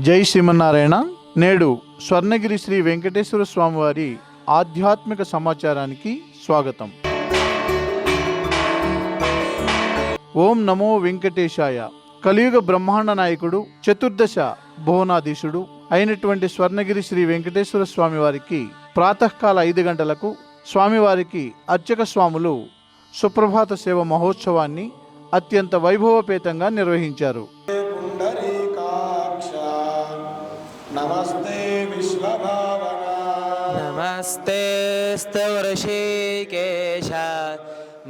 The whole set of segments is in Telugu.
జై శ్రీమన్నారాయణ. నేడు స్వర్ణగిరి శ్రీ వెంకటేశ్వర స్వామివారి ఆధ్యాత్మిక సమాచారానికి స్వాగతం. ఓం నమో వెంకటేశాయ. కలియుగ బ్రహ్మాండ నాయకుడు, చతుర్దశ భువనాధీశుడు అయినటువంటి స్వర్ణగిరి శ్రీ వెంకటేశ్వర స్వామివారికి ప్రాతకాల 5 గంటలకు స్వామివారికి అర్చక స్వాములు సుప్రభాత సేవ మహోత్సవాన్ని అత్యంత వైభవపేతంగా నిర్వహించారు. నమస్తే విశ్వభావన నమస్తే స్తవృషికేశ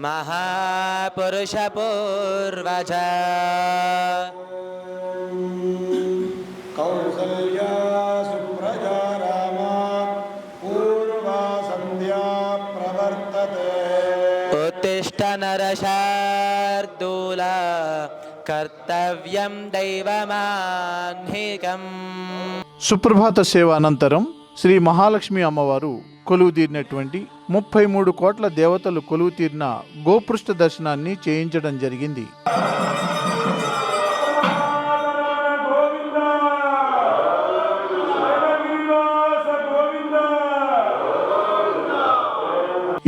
మహాపురుష పూర్వజ కౌసల్యా సుప్రజా రామా పూర్వా సంధ్యా ప్రవర్తతే. ఉత్తిష్ట నరశార్దూల కర్తవ్యం దైవమాన్హికం. సుప్రభాత సేవ అనంతరం శ్రీ మహాలక్ష్మి అమ్మవారు కొలువు తీరినటువంటి 33 కోట్ల దేవతలు కొలువు తీరిన గోపృష్ఠ దర్శనాన్ని చేయించడం జరిగింది.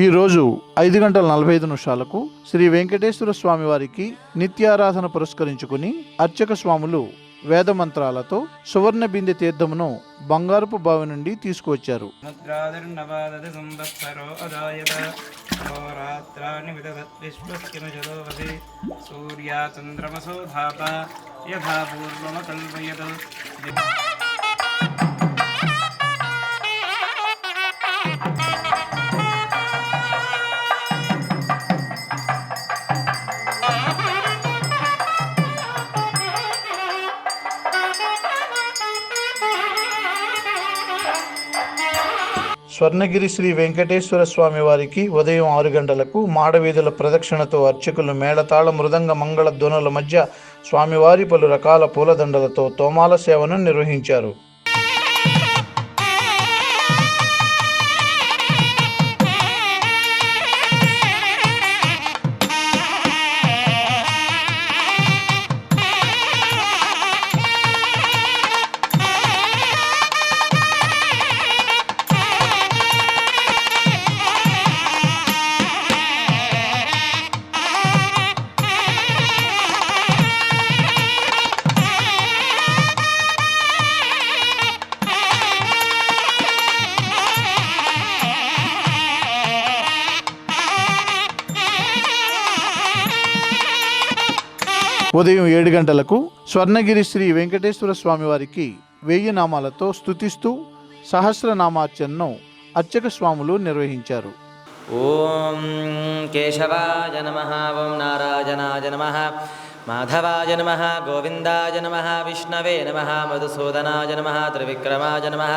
ఈరోజు 5:45 శ్రీ వెంకటేశ్వర స్వామి వారికి నిత్యారాధన పురస్కరించుకుని అర్చక స్వాములు వేద మంత్రాలతో సువర్ణ బిందె తీర్థమును బంగారపు బావి నుండి తీసుకువచ్చారు. స్వర్ణగిరి శ్రీ వెంకటేశ్వర స్వామి వారికి ఉదయం 6 గంటలకు మాడవీధుల ప్రదక్షిణతో అర్చకులు మేళతాళ మృదంగ మంగళ ధ్వనుల మధ్య స్వామివారి పలు రకాల పూలదండలతో తోమాల సేవను నిర్వహించారు. ఉదయం 7 గంటలకు స్వర్ణగిరి శ్రీ వెంకటేశ్వర స్వామి వారికి 1000 నామాలతో స్తుతిస్తూ సహస్రనామార్చనను అర్చక స్వాములు నిర్వహించారు. ఓం కేశవాయ నమః, ఓం నారాయణాయ నమః, మాధవాయ నమః, గోవిందాయ నమః, విష్ణవే నమః, మధుసూదనాయ నమః, త్రివిక్రమాయ నమః,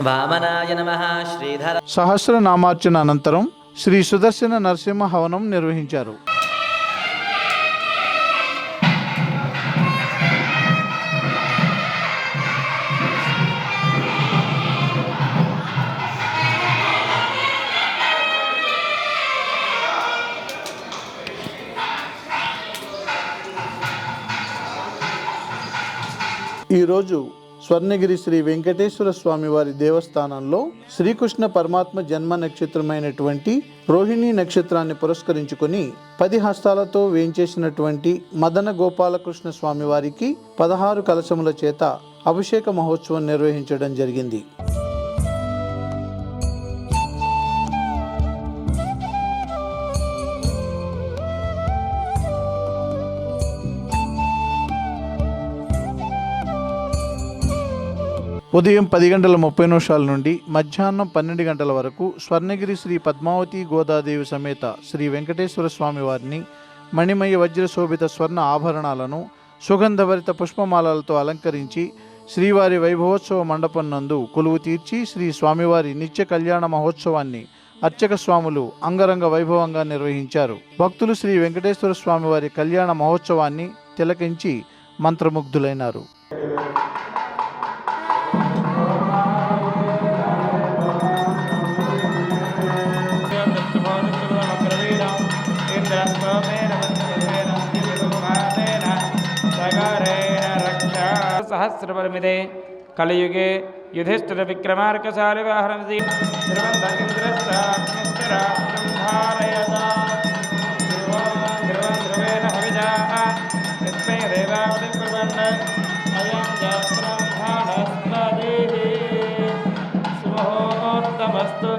వామనాయ నమః, శ్రీధర. సహస్రనామార్చన అనంతరం శ్రీ సుదర్శన నరసింహ హవనం నిర్వహించారు. ఈరోజు స్వర్ణగిరి శ్రీ వెంకటేశ్వర స్వామి వారి దేవస్థానంలో శ్రీకృష్ణ పరమాత్మ జన్మ నక్షత్రమైనటువంటి రోహిణీ నక్షత్రాన్ని పురస్కరించుకొని 10 హస్తాలతో వేంచేసినటువంటి మదన గోపాలకృష్ణ స్వామి వారికి 16 కలశముల చేత అభిషేక మహోత్సవం నిర్వహించడం జరిగింది. ఉదయం 10:30 నుండి మధ్యాహ్నం 12 గంటల వరకు స్వర్ణగిరి శ్రీ పద్మావతి గోదాదేవి సమేత శ్రీ వెంకటేశ్వర స్వామి వారిని మణిమయ వజ్రశోభిత స్వర్ణ ఆభరణాలను సుగంధభరిత పుష్పమాలలతో అలంకరించి శ్రీవారి వైభవోత్సవ మండపం నందు కొలువు తీర్చి శ్రీ స్వామివారి నిత్య కళ్యాణ మహోత్సవాన్ని అర్చక స్వాములు అంగరంగ వైభవంగా నిర్వహించారు. భక్తులు శ్రీ వెంకటేశ్వర స్వామివారి కళ్యాణ మహోత్సవాన్ని తిలకించి మంత్రముగ్ధులైనారు. सहस्रपरिमिते कलियुगे युधिष्ठिरविक्रमार्कशालिवाहनमिति ध्रुवन्त इन्द्रश्चाग्निश्च राष्ट्रं धारयता ध्रुवेण हविजा तस्मै देवावतिप्रपन्न अयं जात्रं शुभोत्तमस्तु।